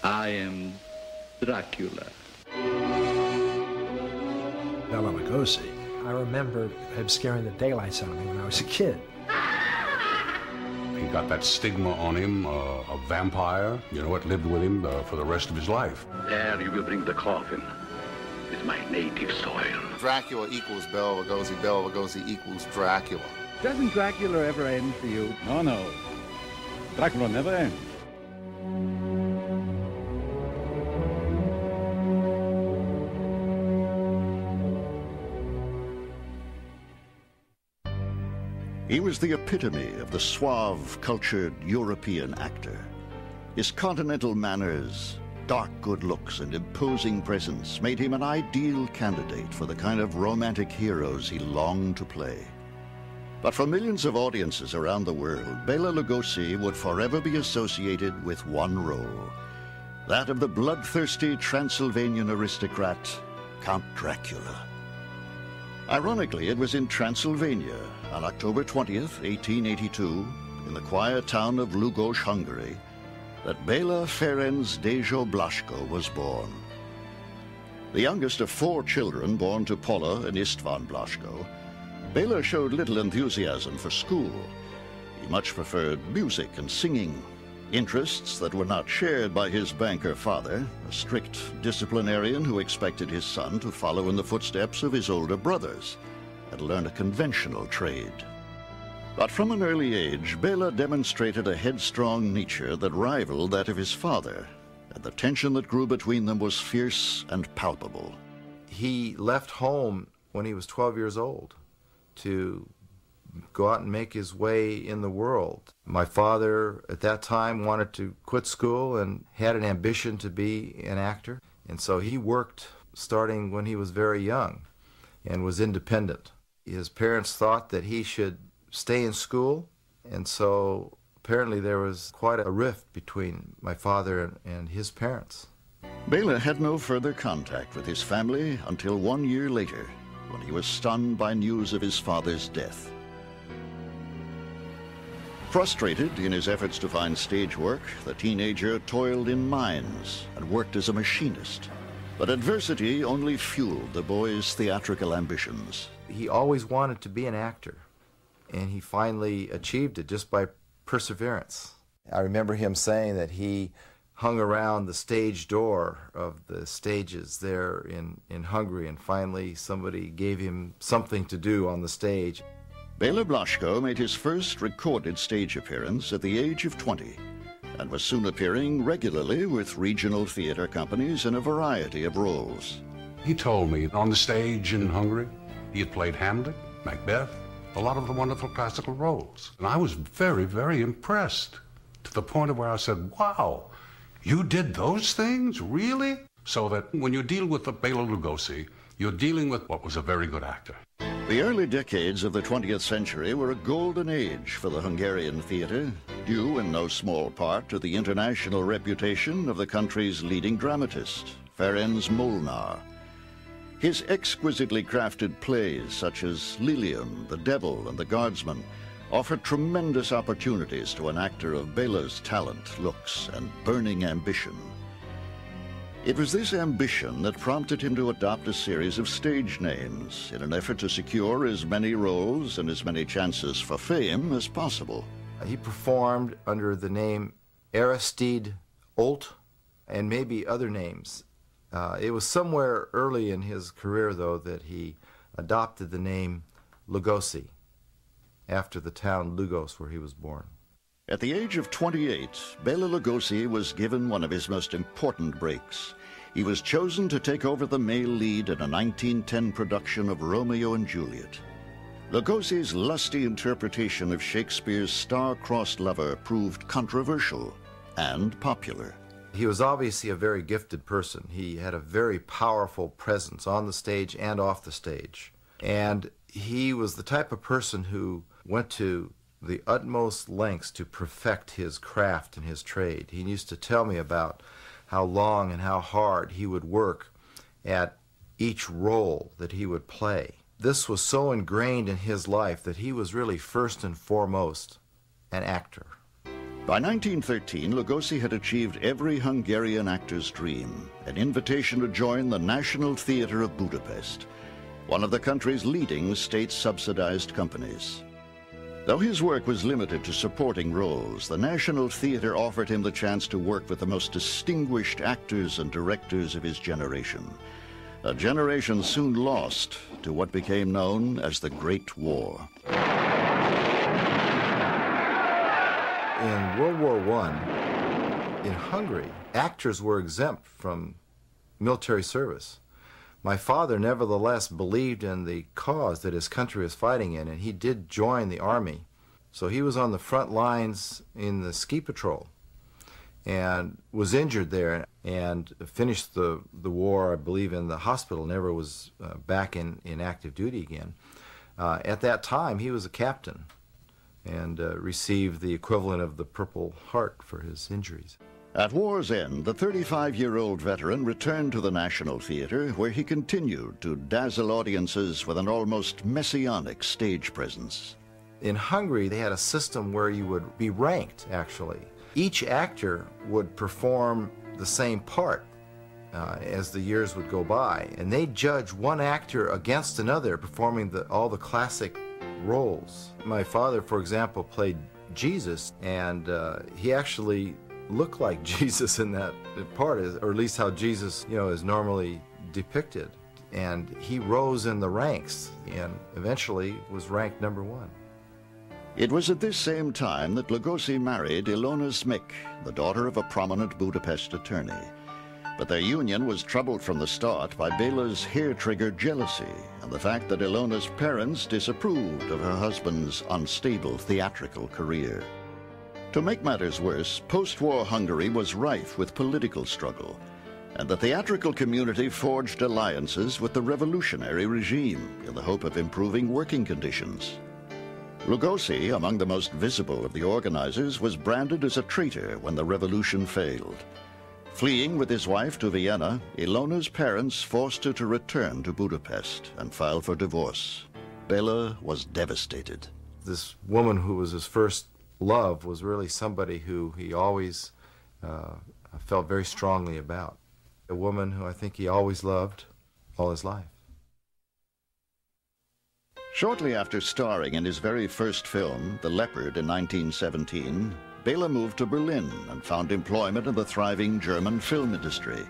I am Dracula. Bela Lugosi. I remember him scaring the daylights out of me when I was a kid. He got that stigma on him, a vampire, it lived with him for the rest of his life. There you will bring the coffin. It's my native soil. Dracula equals Bela Lugosi equals Dracula. Doesn't Dracula ever end for you? No. Dracula never ends. He was the epitome of the suave, cultured European actor. His continental manners, dark good looks, and imposing presence made him an ideal candidate for the kind of romantic heroes he longed to play. But for millions of audiences around the world, Bela Lugosi would forever be associated with one role, that of the bloodthirsty Transylvanian aristocrat, Count Dracula. Ironically, it was in Transylvania on October 20th, 1882, in the quiet town of Lugos, Hungary, that Bela Ferenc Dejo Blasco was born. The youngest of 4 children born to Paula and Istvan Blasco, Bela showed little enthusiasm for school. He much preferred music and singing, interests that were not shared by his banker father, a strict disciplinarian who expected his son to follow in the footsteps of his older brothers and learn a conventional trade. But from an early age, Bela demonstrated a headstrong nature that rivaled that of his father, and the tension that grew between them was fierce and palpable. He left home when he was 12 years old to go out and make his way in the world. My father at that time wanted to quit school and had an ambition to be an actor, and so he worked starting when he was very young and was independent. His parents thought that he should stay in school, and so apparently there was quite a rift between my father and his parents. Bela had no further contact with his family until 1 year later, when he was stunned by news of his father's death. Frustrated in his efforts to find stage work, the teenager toiled in mines and worked as a machinist. But adversity only fueled the boy's theatrical ambitions. He always wanted to be an actor, and he finally achieved it just by perseverance. I remember him saying that he hung around the stage door of the stages there in Hungary, and finally somebody gave him something to do on the stage. Bela Blasco made his first recorded stage appearance at the age of 20 and was soon appearing regularly with regional theater companies in a variety of roles. He told me on the stage in Hungary, he had played Hamlet, Macbeth, a lot of the wonderful classical roles. And I was very, very impressed, to the point of where I said, wow, you did those things, really? So that when you deal with the Bela Lugosi, you're dealing with what was a very good actor. The early decades of the 20th century were a golden age for the Hungarian theater, due in no small part to the international reputation of the country's leading dramatist, Ferenc Molnár. His exquisitely crafted plays, such as Lilium, The Devil, and The Guardsman, offered tremendous opportunities to an actor of Bela's talent, looks, and burning ambition. It was this ambition that prompted him to adopt a series of stage names in an effort to secure as many roles and as many chances for fame as possible. He performed under the name Aristide Olt and maybe other names. It was somewhere early in his career, though, that he adopted the name Lugosi after the town Lugos where he was born. At the age of 28, Bela Lugosi was given one of his most important breaks. He was chosen to take over the male lead in a 1910 production of Romeo and Juliet. Lugosi's lusty interpretation of Shakespeare's star-crossed lover proved controversial and popular. He was obviously a very gifted person. He had a very powerful presence on the stage and off the stage. And he was the type of person who went to the utmost lengths to perfect his craft and his trade. He used to tell me about how long and how hard he would work at each role that he would play. This was so ingrained in his life that he was really first and foremost an actor. By 1913, Lugosi had achieved every Hungarian actor's dream, an invitation to join the National Theatre of Budapest, one of the country's leading state-subsidized companies. Though his work was limited to supporting roles, the National Theatre offered him the chance to work with the most distinguished actors and directors of his generation, a generation soon lost to what became known as the Great War. In World War I, in Hungary, actors were exempt from military service. My father nevertheless believed in the cause that his country was fighting in, and he did join the army. So he was on the front lines in the ski patrol and was injured there and finished the war, I believe, in the hospital, never was back in active duty again. At that time, he was a captain and received the equivalent of the Purple Heart for his injuries. At war's end, the 35-year-old veteran returned to the National Theatre, where he continued to dazzle audiences with an almost messianic stage presence. In Hungary, they had a system where you would be ranked, actually. Each actor would perform the same part as the years would go by, and they'd judge one actor against another performing all the classic roles. My father, for example, played Jesus, and he actually looked like Jesus in that part, or at least how Jesus, is normally depicted. And he rose in the ranks and eventually was ranked #1. It was at this same time that Lugosi married Ilona Smik, the daughter of a prominent Budapest attorney. But their union was troubled from the start by Bela's hair-triggered jealousy and the fact that Ilona's parents disapproved of her husband's unstable theatrical career. To make matters worse, post-war Hungary was rife with political struggle, and the theatrical community forged alliances with the revolutionary regime in the hope of improving working conditions. Lugosi, among the most visible of the organizers, was branded as a traitor when the revolution failed. Fleeing with his wife to Vienna, Ilona's parents forced her to return to Budapest and file for divorce. Bela was devastated. This woman who was his first love was really somebody who he always felt very strongly about. A woman who I think he always loved all his life. Shortly after starring in his very first film, The Leopard, in 1917, Bela moved to Berlin and found employment in the thriving German film industry,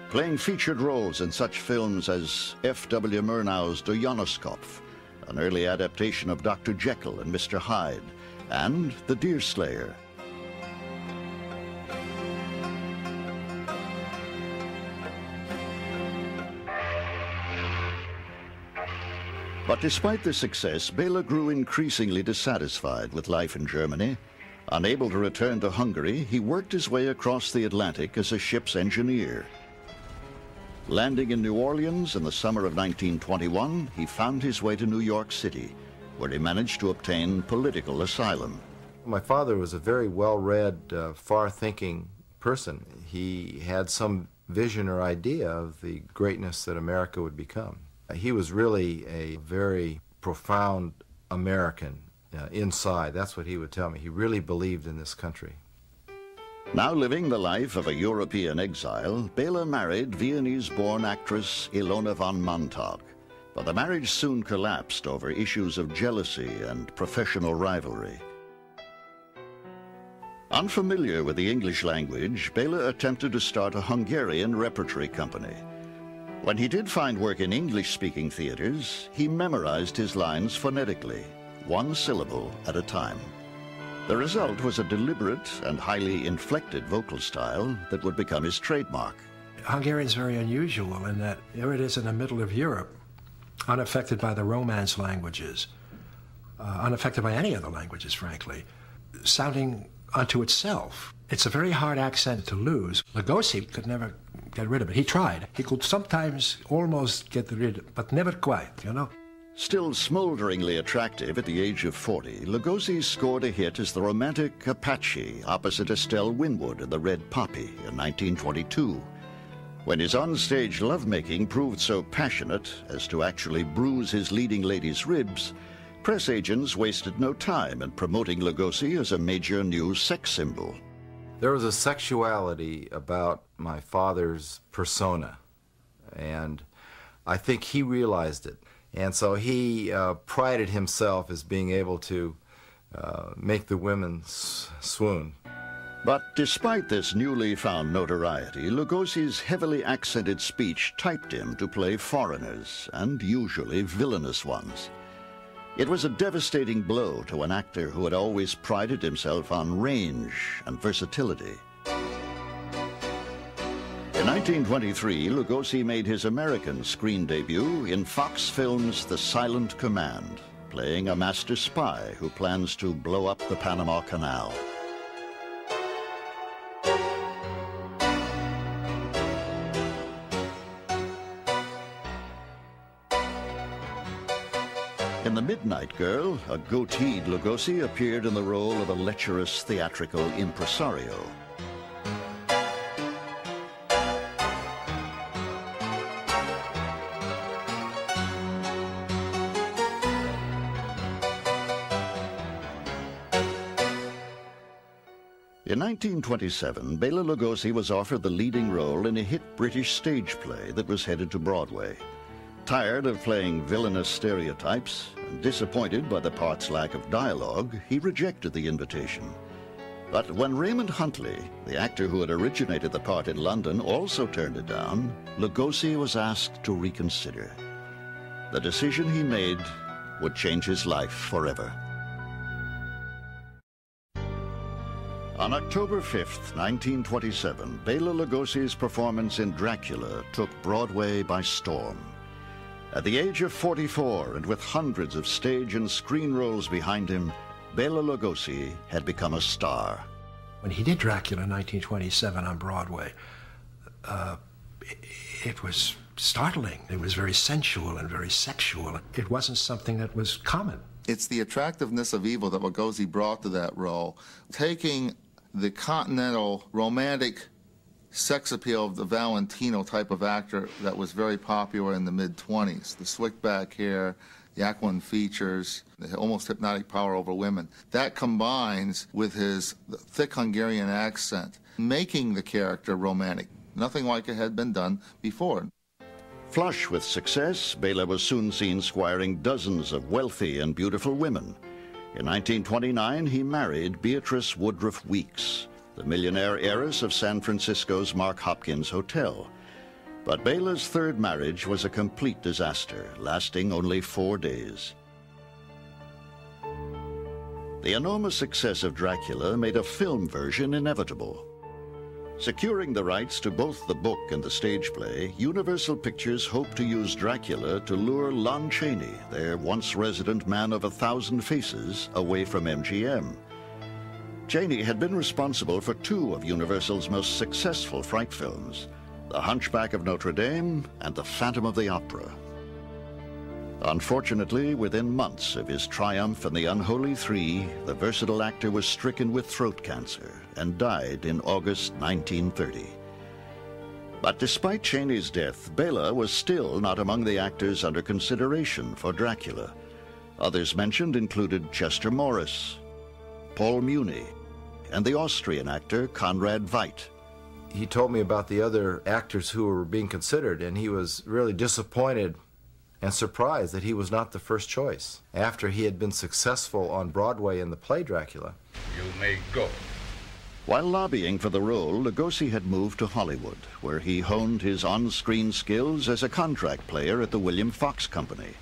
playing featured roles in such films as F.W. Murnau's Der Johanniskopf, an early adaptation of Dr. Jekyll and Mr. Hyde, and The Deerslayer. But despite this success, Bela grew increasingly dissatisfied with life in Germany. Unable to return to Hungary, he worked his way across the Atlantic as a ship's engineer. Landing in New Orleans in the summer of 1921, he found his way to New York City, where he managed to obtain political asylum. My father was a very well-read, far-thinking person. He had some vision or idea of the greatness that America would become. He was really a very profound American inside. That's what he would tell me. He really believed in this country. Now living the life of a European exile, Bela married Viennese-born actress Ilona von Montag. But the marriage soon collapsed over issues of jealousy and professional rivalry. Unfamiliar with the English language, Bela attempted to start a Hungarian repertory company. When he did find work in English-speaking theaters, he memorized his lines phonetically, one syllable at a time. The result was a deliberate and highly inflected vocal style that would become his trademark. Hungarian's very unusual in that here it is in the middle of Europe, unaffected by the Romance languages, unaffected by any of the languages, frankly, sounding unto itself. It's a very hard accent to lose. Lugosi could never get rid of it. He tried. He could sometimes almost get rid of it, but never quite, you know? Still smolderingly attractive at the age of 40, Lugosi scored a hit as the romantic Apache opposite Estelle Winwood in The Red Poppy in 1922. When his onstage lovemaking proved so passionate as to actually bruise his leading lady's ribs, Press agents wasted no time in promoting Lugosi as a major new sex symbol. There was a sexuality about my father's persona, and I think he realized it. And so he prided himself as being able to make the women swoon. But despite this newly found notoriety, Lugosi's heavily accented speech typed him to play foreigners, and usually villainous ones. It was a devastating blow to an actor who had always prided himself on range and versatility. In 1923, Lugosi made his American screen debut in Fox Films' The Silent Command, playing a master spy who plans to blow up the Panama Canal. In The Midnight Girl, a goateed Lugosi appeared in the role of a lecherous theatrical impresario. In 1927, Bela Lugosi was offered the leading role in a hit British stage play that was headed to Broadway. Tired of playing villainous stereotypes and disappointed by the part's lack of dialogue, he rejected the invitation. But when Raymond Huntley, the actor who had originated the part in London, also turned it down, Lugosi was asked to reconsider. The decision he made would change his life forever. On October 5th, 1927, Bela Lugosi's performance in Dracula took Broadway by storm. At the age of 44 and with hundreds of stage and screen roles behind him, Bela Lugosi had become a star. When he did Dracula in 1927 on Broadway, it was startling. It was very sensual and very sexual. It wasn't something that was common. It's the attractiveness of evil that Lugosi brought to that role, taking the continental romantic sex appeal of the Valentino type of actor that was very popular in the mid-20s, the slick back hair, the aquiline features, the almost hypnotic power over women. That combines with his thick Hungarian accent, making the character romantic. Nothing like it had been done before. Flush with success, Bela was soon seen squiring dozens of wealthy and beautiful women. In 1929, he married Beatrice Woodruff Weeks, the millionaire heiress of San Francisco's Mark Hopkins Hotel. But Bela's third marriage was a complete disaster, lasting only 4 days. The enormous success of Dracula made a film version inevitable. Securing the rights to both the book and the stage play, Universal Pictures hoped to use Dracula to lure Lon Chaney, their once resident man of 1,000 faces, away from MGM. Chaney had been responsible for 2 of Universal's most successful fright films, The Hunchback of Notre Dame and The Phantom of the Opera. Unfortunately, within months of his triumph in The Unholy Three, the versatile actor was stricken with throat cancer and died in August 1930. But despite Chaney's death, Bela was still not among the actors under consideration for Dracula. Others mentioned included Chester Morris, Paul Muni, and the Austrian actor Conrad Veidt. He told me about the other actors who were being considered, and he was really disappointed and surprised that he was not the first choice after he had been successful on Broadway in the play Dracula. You may go. While lobbying for the role, Lugosi had moved to Hollywood, where he honed his on-screen skills as a contract player at the William Fox Company.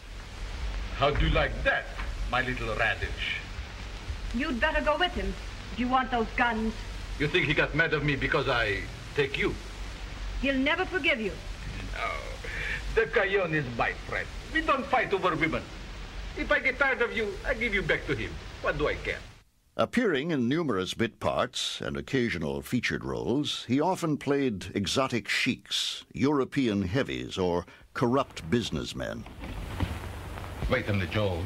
How do you like that, my little radish? You'd better go with him if you want those guns. You think he got mad at me because I take you? He'll never forgive you. No. The Cayon is my friend. We don't fight over women. If I get tired of you, I give you back to him. What do I care? Appearing in numerous bit parts and occasional featured roles, he often played exotic sheiks, European heavies, or corrupt businessmen. Wait a minute, Joe.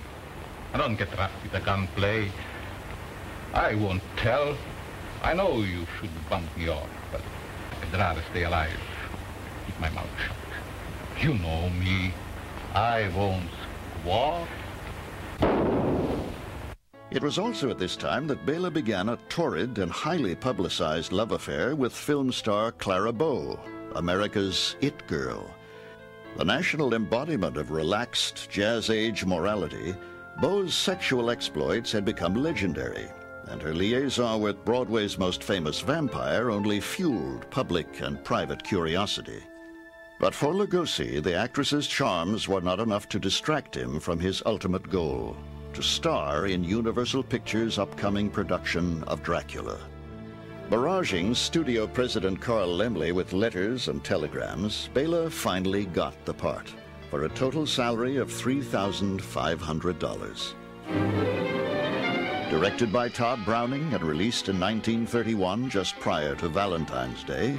I don't get rough with the gunplay. I won't tell. I know you should bump me off, but I'd rather stay alive. Keep my mouth shut. You know me. I won't squawk. It was also at this time that Bela began a torrid and highly publicized love affair with film star Clara Bow, America's it girl. The national embodiment of relaxed jazz-age morality, Bow's sexual exploits had become legendary, and her liaison with Broadway's most famous vampire only fueled public and private curiosity. But for Lugosi, the actress's charms were not enough to distract him from his ultimate goal, to star in Universal Pictures' upcoming production of Dracula. Barraging studio president Carl Laemmle with letters and telegrams, Bela finally got the part, for a total salary of $3,500. Directed by Todd Browning and released in 1931, just prior to Valentine's Day,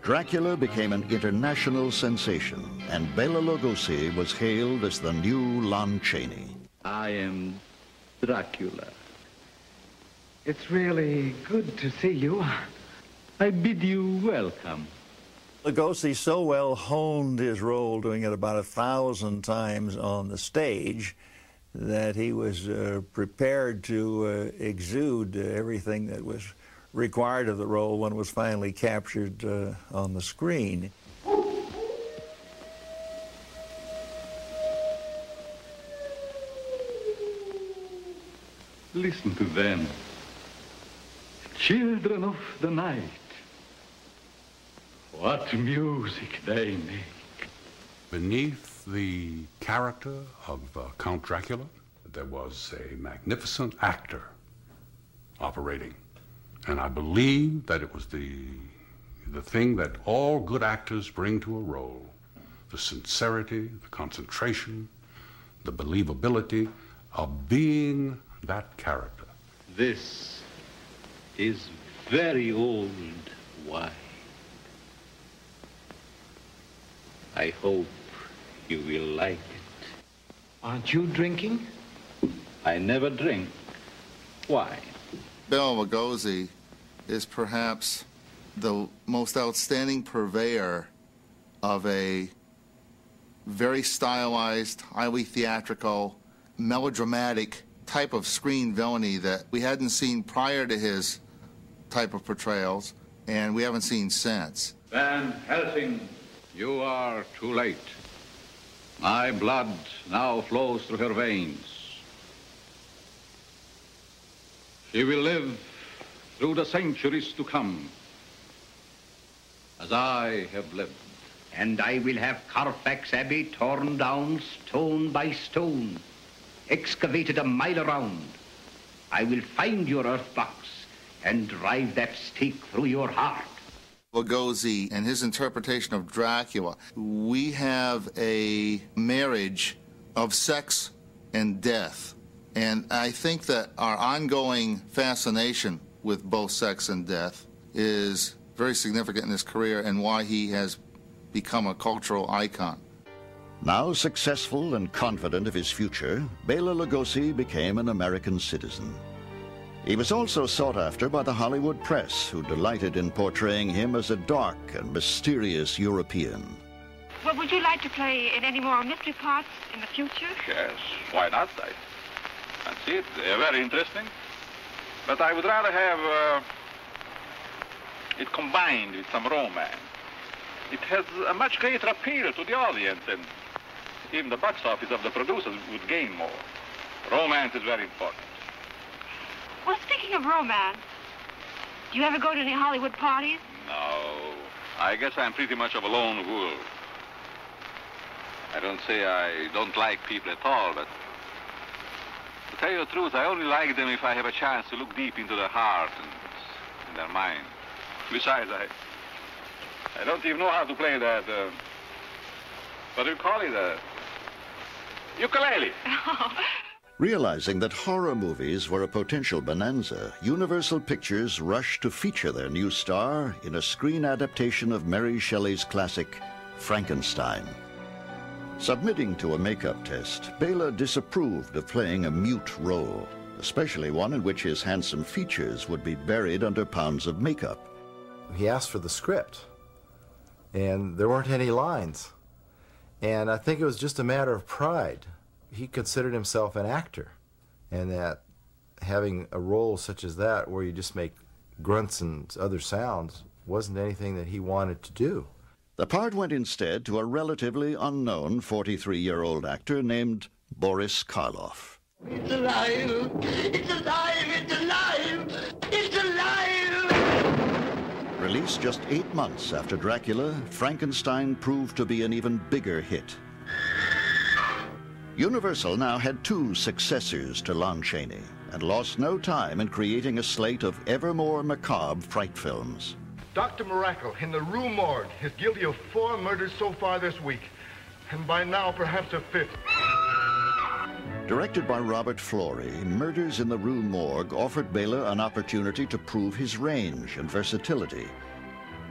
Dracula became an international sensation, and Bela Lugosi was hailed as the new Lon Chaney. I am Dracula. It's really good to see you. I bid you welcome. Lugosi so well honed his role, doing it about 1,000 times on the stage, that he was prepared to exude everything that was required of the role when it was finally captured on the screen. Listen to them. Children of the night. What music they make. Beneath the character of Count Dracula, there was a magnificent actor operating. And I believe that it was the thing that all good actors bring to a role. The sincerity, the concentration, the believability of being that character. This is very old wine. I hope you will like it. Aren't you drinking? I never drink wine. Bela Lugosi is perhaps the most outstanding purveyor of a very stylized, highly theatrical, melodramatic type of screen villainy that we hadn't seen prior to his type of portrayals, and we haven't seen since. Van Helsing, you are too late. My blood now flows through her veins. She will live through the centuries to come, as I have lived. And I will have Carfax Abbey torn down stone by stone, excavated a mile around. I will find your earth box and drive that stake through your heart. Lugosi and his interpretation of Dracula, we have a marriage of sex and death. And I think that our ongoing fascination with both sex and death is very significant in his career and why he has become a cultural icon. Now successful and confident of his future, Bela Lugosi became an American citizen. He was also sought after by the Hollywood press, who delighted in portraying him as a dark and mysterious European. Well, would you like to play in any more mystery parts in the future? Yes, why not? I see it. They're very interesting. But I would rather have it combined with some romance. It has a much greater appeal to the audience, and even the box office of the producers would gain more. Romance is very important. Well, speaking of romance, do you ever go to any Hollywood parties? No. I guess I'm pretty much of a lone wolf. I don't say I don't like people at all, but to tell you the truth, I only like them if I have a chance to look deep into their heart and in their mind. Besides, I don't even know how to play that, what do you call it, ukulele. Realizing that horror movies were a potential bonanza, Universal Pictures rushed to feature their new star in a screen adaptation of Mary Shelley's classic, Frankenstein. Submitting to a makeup test, Bela disapproved of playing a mute role, especially one in which his handsome features would be buried under pounds of makeup. He asked for the script, and there weren't any lines. And I think it was just a matter of pride. He considered himself an actor, and that having a role such as that where you just make grunts and other sounds wasn't anything that he wanted to do. The part went instead to a relatively unknown 43-year-old actor named Boris Karloff. It's alive! It's alive! It's alive! It's alive! Released just 8 months after Dracula, Frankenstein proved to be an even bigger hit. Universal now had 2 successors to Lon Chaney and lost no time in creating a slate of ever more macabre fright films. Dr. Miracle in the Rue Morgue is guilty of 4 murders so far this week, and by now perhaps a 5th. Directed by Robert Florey, Murders in the Rue Morgue offered Bela an opportunity to prove his range and versatility.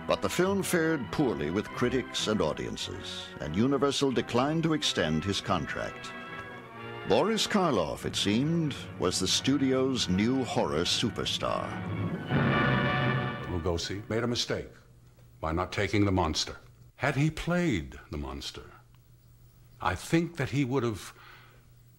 But the film fared poorly with critics and audiences, and Universal declined to extend his contract. Boris Karloff, it seemed, was the studio's new horror superstar. Lugosi made a mistake by not taking the monster. Had he played the monster, I think that he would have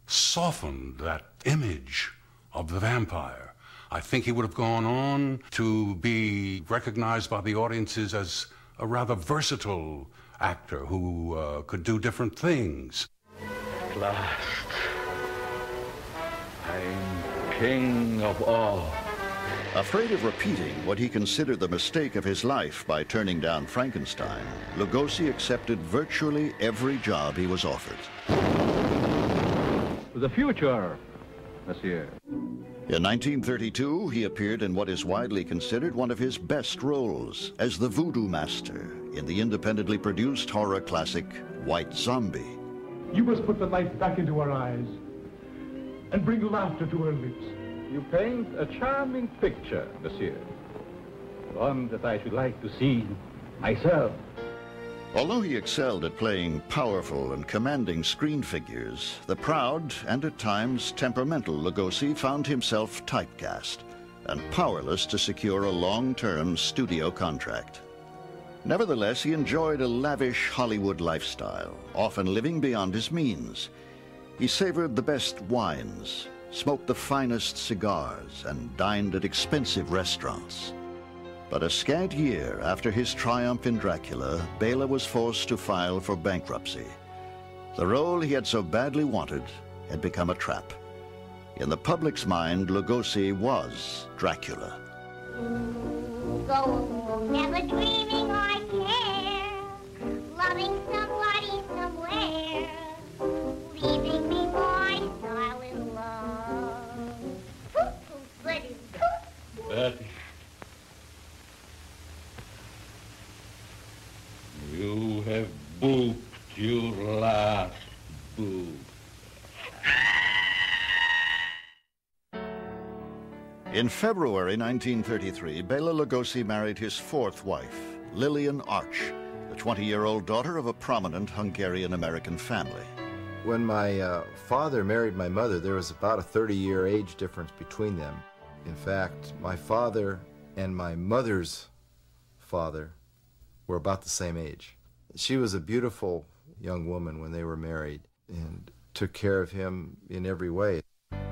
softened that image of the vampire. I think he would have gone on to be recognized by the audiences as a rather versatile actor who could do different things. At last, I'm king of all. Afraid of repeating what he considered the mistake of his life by turning down Frankenstein, Lugosi accepted virtually every job he was offered. To the future, monsieur. In 1932, he appeared in what is widely considered one of his best roles as the Voodoo Master in the independently produced horror classic White Zombie. You must put the light back into her eyes and bring laughter to her lips. You paint a charming picture, monsieur. One that I should like to see myself. Although he excelled at playing powerful and commanding screen figures, the proud and at times temperamental Lugosi found himself typecast and powerless to secure a long-term studio contract. Nevertheless, he enjoyed a lavish Hollywood lifestyle, often living beyond his means. He savored the best wines, smoked the finest cigars, and dined at expensive restaurants. But a scant year after his triumph in Dracula, Bela was forced to file for bankruptcy. The role he had so badly wanted had become a trap. In the public's mind, Lugosi was Dracula. Go, never dreaming I care, loving somebody somewhere, leaving me my silent love. Betty. You have booped your last boob. In February 1933, Bela Lugosi married his 4th wife, Lillian Arch, the 20-year-old daughter of a prominent Hungarian-American family. When my father married my mother, there was about a 30-year age difference between them. In fact, my father and my mother's father were about the same age. She was a beautiful young woman when they were married and took care of him in every way.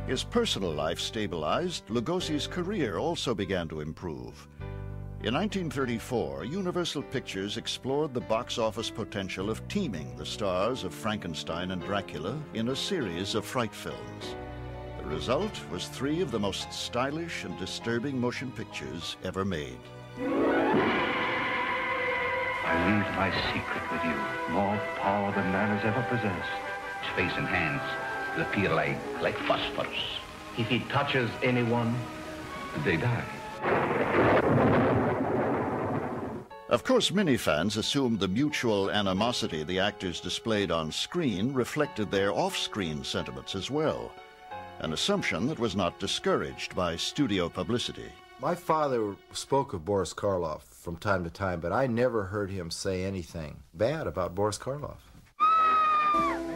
His personal life stabilized, Lugosi's career also began to improve. In 1934, Universal Pictures explored the box office potential of teaming the stars of Frankenstein and Dracula in a series of fright films. The result was 3 of the most stylish and disturbing motion pictures ever made. I leave my secret with you. More power than man has ever possessed. His face and hands will appear like phosphorus. If he touches anyone, they die. Of course, many fans assumed the mutual animosity the actors displayed on screen reflected their off-screen sentiments as well, an assumption that was not discouraged by studio publicity. My father spoke of Boris Karloff from time to time, but I never heard him say anything bad about Boris Karloff.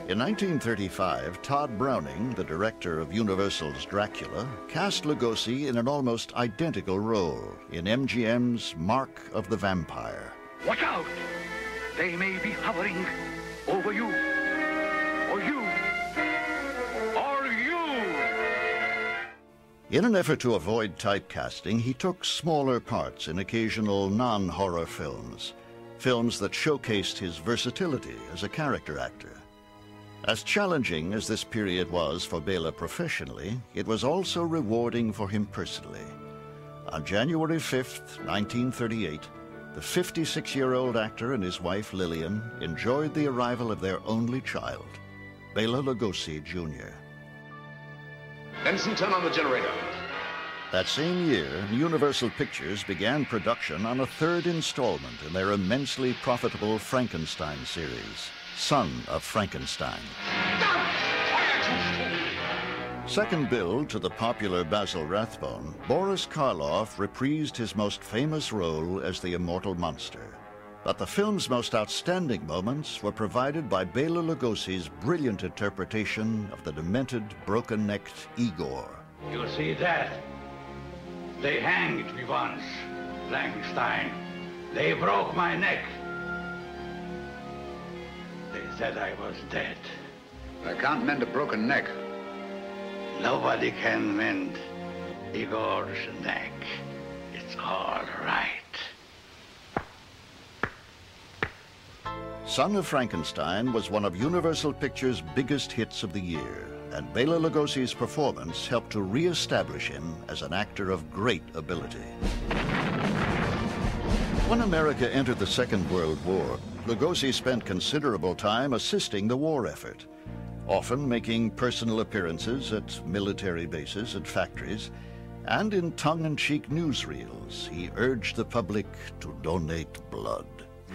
In 1935, Todd Browning, the director of Universal's Dracula, cast Lugosi in an almost identical role in MGM's Mark of the Vampire. Watch out! They may be hovering over you, or you, or you! In an effort to avoid typecasting, he took smaller parts in occasional non-horror films, films that showcased his versatility as a character actor. As challenging as this period was for Bela professionally, it was also rewarding for him personally. On January 5th, 1938, the 56-year-old actor and his wife Lillian enjoyed the arrival of their only child, Bela Lugosi Jr. Benson, turn on the generator. That same year, Universal Pictures began production on a third installment in their immensely profitable Frankenstein series, Son of Frankenstein. Second billed to the popular Basil Rathbone, Boris Karloff reprised his most famous role as the immortal monster. But the film's most outstanding moments were provided by Bela Lugosi's brilliant interpretation of the demented, broken-necked Igor. You see that? They hanged me once, Frankenstein. They broke my neck. They said I was dead. I can't mend a broken neck. Nobody can mend Igor's neck. It's all right. Son of Frankenstein was one of Universal Pictures' biggest hits of the year, and Bela Lugosi's performance helped to re-establish him as an actor of great ability. When America entered the Second World War, Lugosi spent considerable time assisting the war effort, often making personal appearances at military bases and factories, and in tongue-in-cheek newsreels, he urged the public to donate blood.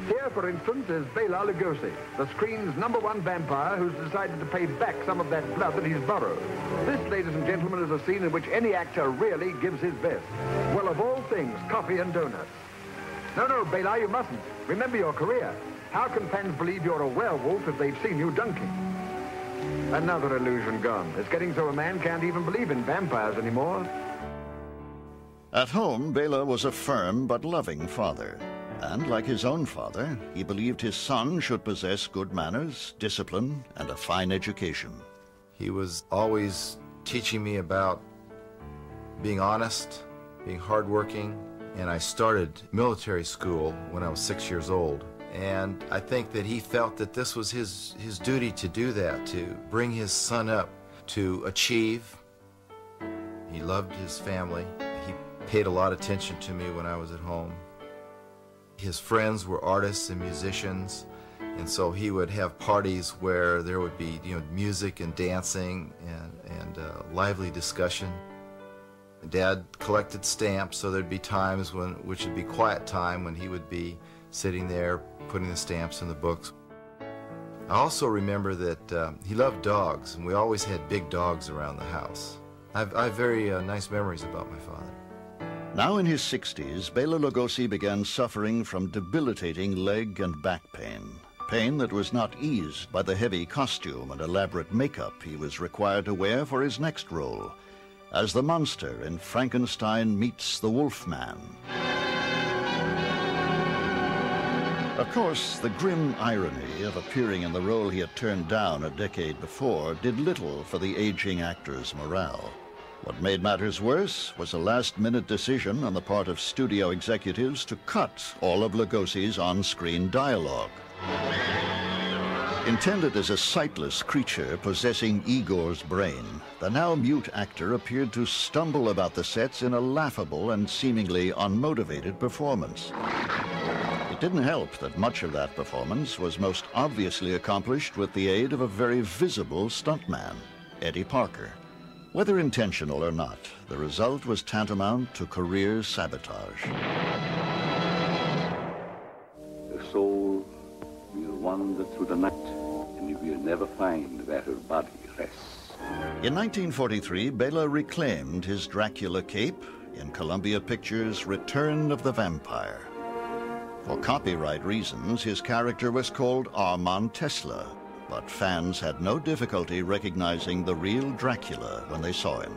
Here, for instance, is Bela Lugosi, the screen's #1 vampire who's decided to pay back some of that blood that he's borrowed. This, ladies and gentlemen, is a scene in which any actor really gives his best. Well, of all things, coffee and donuts. No, Bela, you mustn't. Remember your career. How can fans believe you're a werewolf if they've seen you dunking? Another illusion gone. It's getting so a man can't even believe in vampires anymore. At home, Bela was a firm but loving father. And like his own father, he believed his son should possess good manners, discipline, and a fine education. He was always teaching me about being honest, being hardworking, and I started military school when I was 6 years old. And I think that he felt that this was his duty to do that, to bring his son up to achieve. He loved his family. He paid a lot of attention to me when I was at home. His friends were artists and musicians, and so he would have parties where there would be, music and dancing and lively discussion. Dad collected stamps, so there'd be times which would be quiet time when he would be sitting there putting the stamps in the books. I also remember that he loved dogs, and we always had big dogs around the house. I have very nice memories about my father. Now in his 60s, Bela Lugosi began suffering from debilitating leg and back pain. Pain that was not eased by the heavy costume and elaborate makeup he was required to wear for his next role, as the monster in Frankenstein Meets the Wolfman. Of course, the grim irony of appearing in the role he had turned down a decade before did little for the aging actor's morale. What made matters worse was a last-minute decision on the part of studio executives to cut all of Lugosi's on-screen dialogue. Intended as a sightless creature possessing Igor's brain, the now-mute actor appeared to stumble about the sets in a laughable and seemingly unmotivated performance. It didn't help that much of that performance was most obviously accomplished with the aid of a very visible stuntman, Eddie Parker. Whether intentional or not, the result was tantamount to career sabotage. The soul will wander through the night, and it will never find where her body rests. In 1943, Bela reclaimed his Dracula cape in Columbia Pictures' Return of the Vampire. For copyright reasons, his character was called Armand Tesla, but fans had no difficulty recognizing the real Dracula when they saw him.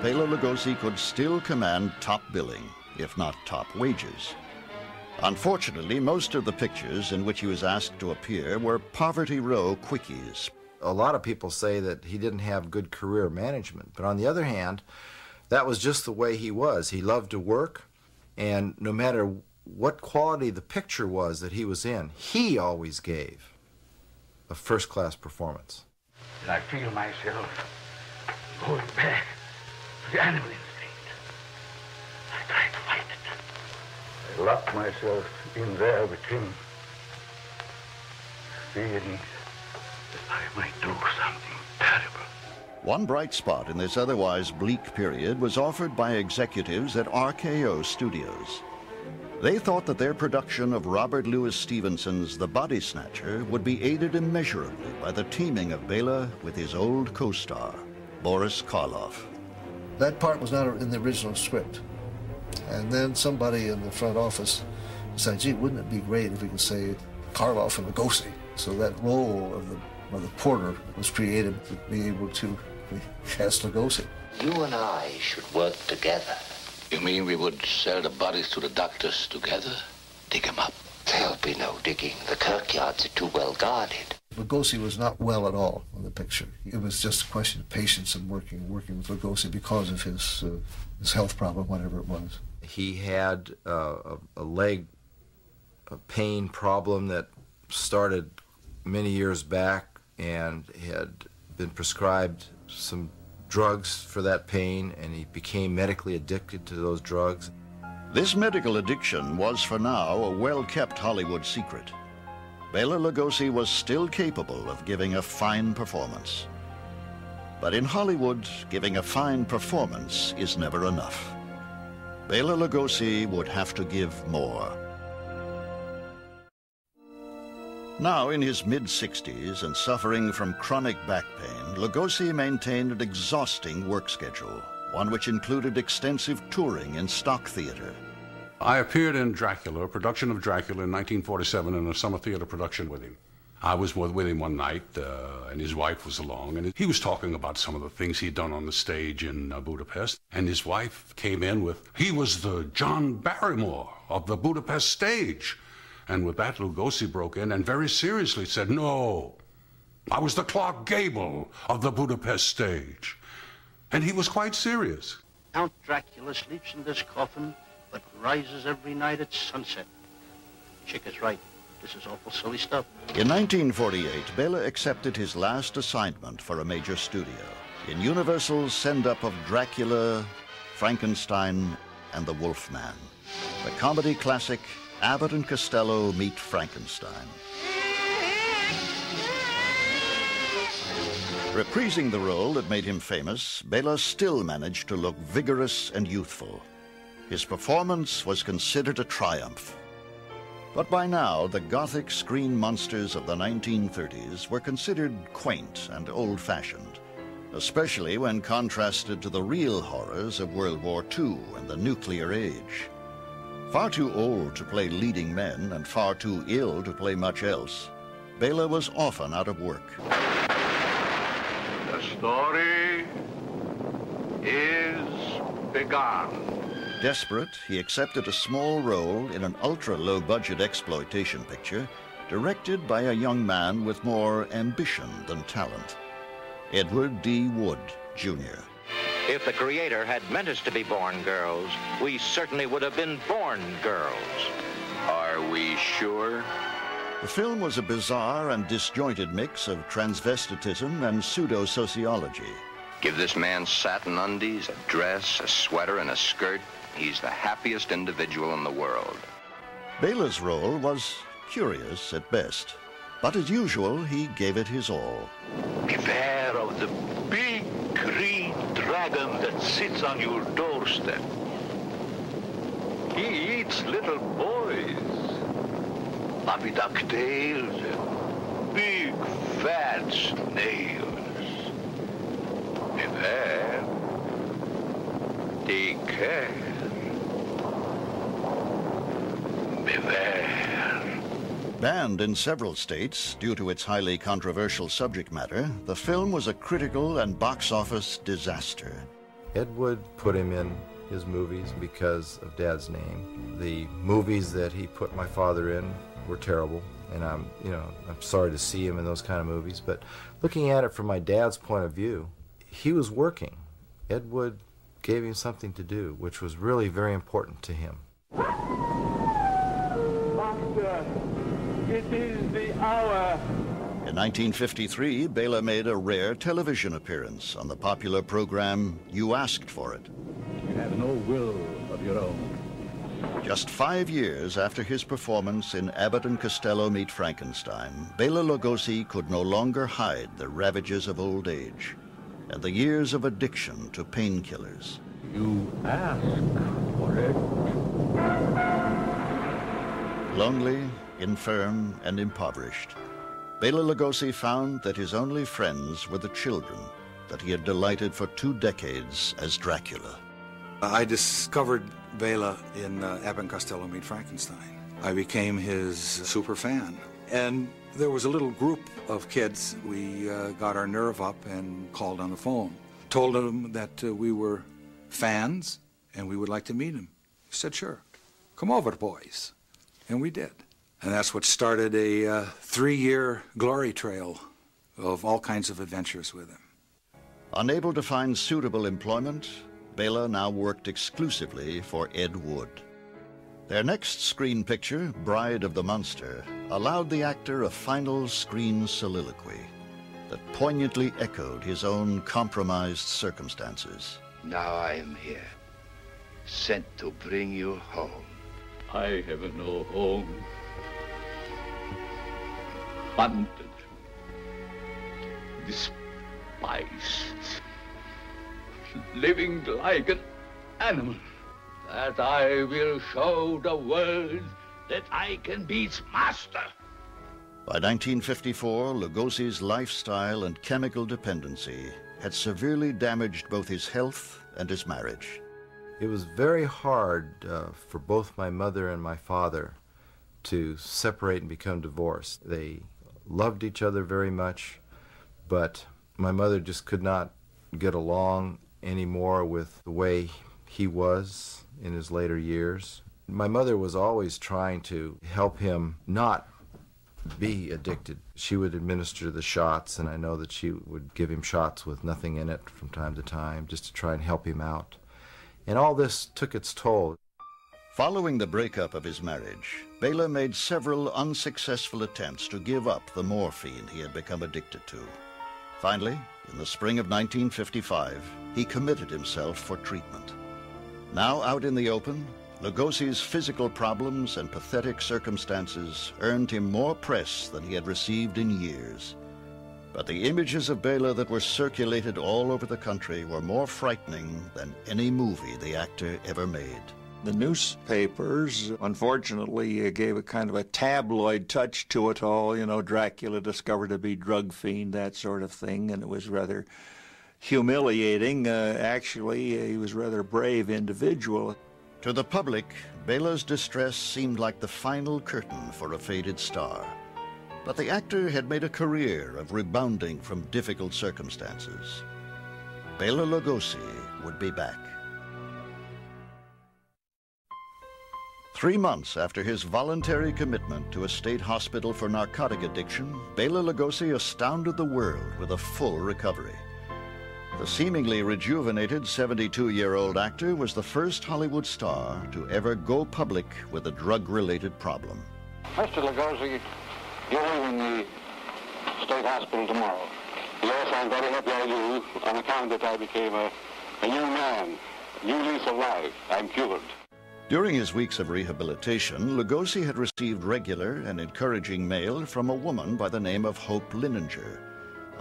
Bela Lugosi could still command top billing, if not top wages. Unfortunately, most of the pictures in which he was asked to appear were Poverty Row quickies. A lot of people say that he didn't have good career management, but on the other hand, that was just the way he was. He loved to work, and no matter what quality the picture was that he was in, he always gave a first-class performance. And I feel myself going back to the animal instinct. I try to fight it. I lock myself in there with him, fearing that I might do something terrible. One bright spot in this otherwise bleak period was offered by executives at RKO Studios. They thought that their production of Robert Louis Stevenson's The Body Snatcher would be aided immeasurably by the teaming of Bela with his old co-star, Boris Karloff. That part was not in the original script. And then somebody in the front office decided, gee, wouldn't it be great if we could say Karloff and Lugosi? So that role of the porter was created to be able to cast Lugosi. You and I should work together. You mean we would sell the bodies to the doctors together? Dig them up? There'll be no digging. The kirkyards are too well guarded. Lugosi was not well at all in the picture. It was just a question of patience and working with Lugosi because of his health problem, whatever it was. He had a leg pain problem that started many years back and had been prescribed some drugs for that pain, and he became medically addicted to those drugs. This medical addiction was for now a well-kept Hollywood secret. Bela Lugosi was still capable of giving a fine performance. But in Hollywood, giving a fine performance is never enough. Bela Lugosi would have to give more. Now in his mid-60s and suffering from chronic back pain, Lugosi maintained an exhausting work schedule, one which included extensive touring in stock theater. I appeared in Dracula, a production of Dracula in 1947 in a summer theater production with him. I was with him one night, and his wife was along, and he was talking about some of the things he'd done on the stage in Budapest, and his wife came in with, he was the John Barrymore of the Budapest stage. And with that, Lugosi broke in and very seriously said, no, I was the Clark Gable of the Budapest stage. And he was quite serious. Count Dracula sleeps in this coffin, but rises every night at sunset. Chick is right. This is awful silly stuff. In 1948, Bela accepted his last assignment for a major studio in Universal's send-up of Dracula, Frankenstein, and the Wolfman, the comedy classic Abbott and Costello Meet Frankenstein. Reprising the role that made him famous, Bela still managed to look vigorous and youthful. His performance was considered a triumph. But by now, the Gothic screen monsters of the 1930s were considered quaint and old-fashioned, especially when contrasted to the real horrors of World War II and the nuclear age. Far too old to play leading men and far too ill to play much else, Bela was often out of work. The story is begun. Desperate, he accepted a small role in an ultra-low-budget exploitation picture directed by a young man with more ambition than talent, Edward D. Wood, Jr. If the Creator had meant us to be born girls, we certainly would have been born girls. Are we sure? The film was a bizarre and disjointed mix of transvestitism and pseudo-sociology. Give this man satin undies, a dress, a sweater, and a skirt. He's the happiest individual in the world. Bela's role was curious at best, but as usual, he gave it his all. Beware of the big green dragon that sits on your doorstep. He eats little boys. Puppy duck tails and big fat snails. Beware. Take care. Beware. Banned in several states due to its highly controversial subject matter, the film was a critical and box office disaster. Ed Wood put him in his movies because of Dad's name. The movies that he put my father in were terrible, and I'm sorry to see him in those kind of movies, but looking at it from my dad's point of view, he was working. Ed Wood gave him something to do, which was really very important to him. Master, it is the hour. In 1953, Bela made a rare television appearance on the popular program You Asked for It. You have no will of your own. Just 5 years after his performance in Abbott and Costello Meet Frankenstein, Bela Lugosi could no longer hide the ravages of old age and the years of addiction to painkillers. You ask for it. Lonely, infirm, and impoverished, Bela Lugosi found that his only friends were the children that he had delighted for 2 decades as Dracula. I discovered Bela in Abbott and Costello Meet Frankenstein. I became his super fan. And there was a little group of kids. We got our nerve up and called on the phone. Told them that we were fans and we would like to meet him. He said, sure, come over, boys. And we did. And that's what started a 3-year glory trail of all kinds of adventures with him. Unable to find suitable employment, Bela now worked exclusively for Ed Wood. Their next screen picture, Bride of the Monster, allowed the actor a final screen soliloquy that poignantly echoed his own compromised circumstances. Now I am here, sent to bring you home. I have no home. Hunted, despised, living like an animal, that I will show the world that I can be its master. By 1954, Lugosi's lifestyle and chemical dependency had severely damaged both his health and his marriage. It was very hard for both my mother and my father to separate and become divorced. They loved each other very much, but my mother just could not get along anymore with the way he was in his later years. My mother was always trying to help him not be addicted. She would administer the shots, and I know that she would give him shots with nothing in it from time to time, just to try and help him out. And all this took its toll. Following the breakup of his marriage, Bela made several unsuccessful attempts to give up the morphine he had become addicted to. Finally, in the spring of 1955, he committed himself for treatment. Now out in the open, Lugosi's physical problems and pathetic circumstances earned him more press than he had received in years. But the images of Bela that were circulated all over the country were more frightening than any movie the actor ever made. The newspapers, unfortunately, gave a kind of a tabloid touch to it all. You know, Dracula discovered to be drug fiend, that sort of thing, and it was rather humiliating. Actually, he was a rather brave individual. To the public, Bela's distress seemed like the final curtain for a faded star. But the actor had made a career of rebounding from difficult circumstances. Bela Lugosi would be back. 3 months after his voluntary commitment to a state hospital for narcotic addiction, Bela Lugosi astounded the world with a full recovery. The seemingly rejuvenated 72-year-old actor was the first Hollywood star to ever go public with a drug-related problem. Mr. Lugosi, you're leaving the state hospital tomorrow. Yes, I'm very happy I do, on account that I became a new man, new lease of life. I'm cured. During his weeks of rehabilitation, Lugosi had received regular and encouraging mail from a woman by the name of Hope Lininger,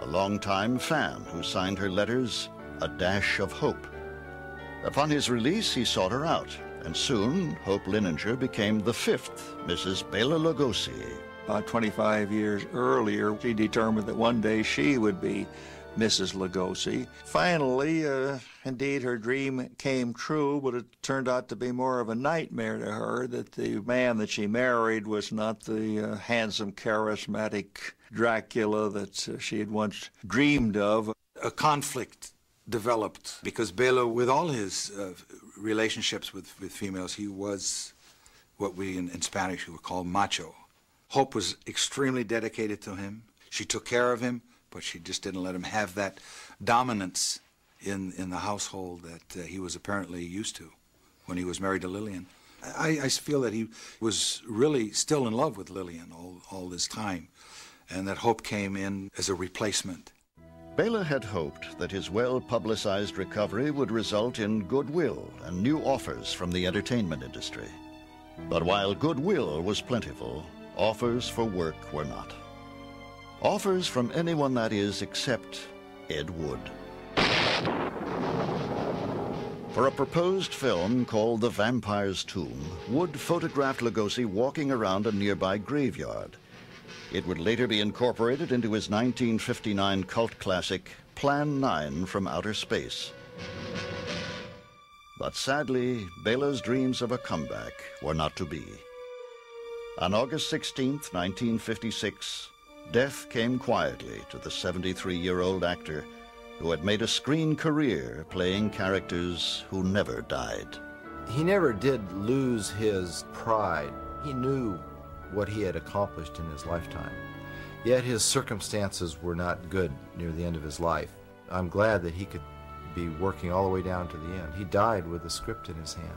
a longtime fan who signed her letters, "A Dash of Hope." Upon his release, he sought her out, and soon Hope Lininger became the 5th Mrs. Bela Lugosi. About 25 years earlier, she determined that one day she would be Mrs. Lugosi. Finally, indeed, her dream came true, but it turned out to be more of a nightmare to her, that the man that she married was not the handsome, charismatic Dracula that she had once dreamed of. A conflict developed because Bela, with all his relationships with females, he was what we in Spanish would call macho. Hope was extremely dedicated to him. She took care of him, but she just didn't let him have that dominance in the household that he was apparently used to when he was married to Lillian. I feel that he was really still in love with Lillian all this time, and that Hope came in as a replacement. Bela had hoped that his well-publicized recovery would result in goodwill and new offers from the entertainment industry. But while goodwill was plentiful, offers for work were not. Offers from anyone, that is, except Ed Wood. For a proposed film called The Vampire's Tomb, Wood photographed Lugosi walking around a nearby graveyard. It would later be incorporated into his 1959 cult classic, Plan 9 from Outer Space. But sadly, Bela's dreams of a comeback were not to be. On August 16, 1956, death came quietly to the 73-year-old actor who had made a screen career playing characters who never died. He never did lose his pride. He knew what he had accomplished in his lifetime. Yet his circumstances were not good near the end of his life. I'm glad that he could be working all the way down to the end. He died with a script in his hand.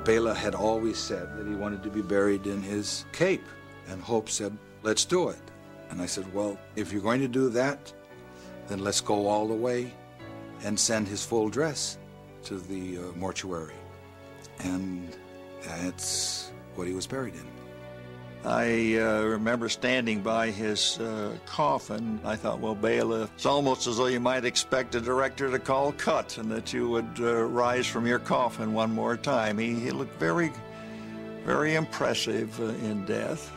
Bela had always said that he wanted to be buried in his cape, and Hope said, let's do it. And I said, well, if you're going to do that, then let's go all the way and send his full dress to the mortuary. And that's what he was buried in. I remember standing by his coffin. I thought, well, Bela, it's almost as though you might expect a director to call cut and that you would rise from your coffin one more time. He looked very, very impressive in death.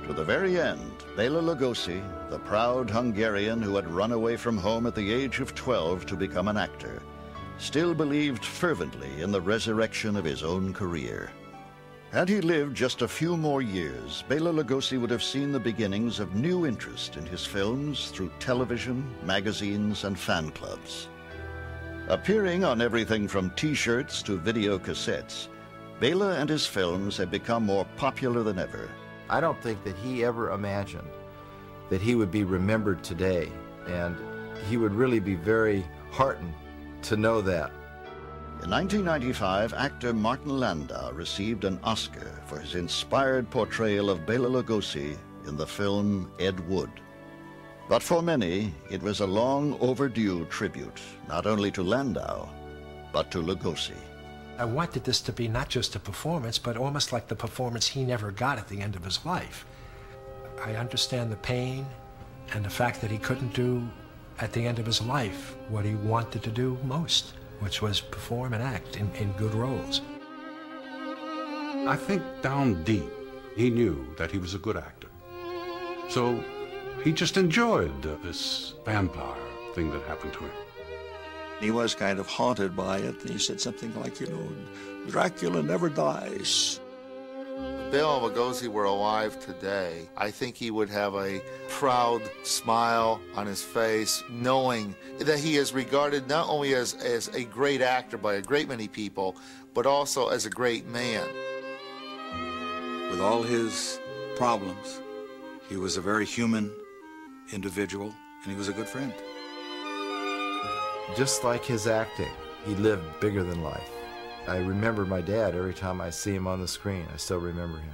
To the very end, Bela Lugosi, the proud Hungarian who had run away from home at the age of 12 to become an actor, still believed fervently in the resurrection of his own career. Had he lived just a few more years, Bela Lugosi would have seen the beginnings of new interest in his films through television, magazines, and fan clubs. Appearing on everything from T-shirts to video cassettes, Bela and his films had become more popular than ever. I don't think that he ever imagined that he would be remembered today, and he would really be very heartened to know that. In 1995, actor Martin Landau received an Oscar for his inspired portrayal of Bela Lugosi in the film Ed Wood. But for many, it was a long overdue tribute, not only to Landau, but to Lugosi. I wanted this to be not just a performance, but almost like the performance he never got at the end of his life. I understand the pain and the fact that he couldn't do at the end of his life what he wanted to do most, which was perform and act in good roles. I think down deep, he knew that he was a good actor. So he just enjoyed this vampire thing that happened to him. He was kind of haunted by it. He said something like, you know, Dracula never dies. If Bela Lugosi were alive today, I think he would have a proud smile on his face, knowing that he is regarded not only as a great actor by a great many people, but also as a great man. With all his problems, he was a very human individual, and he was a good friend. Just like his acting, he lived bigger than life. I remember my dad every time I see him on the screen. I still remember him.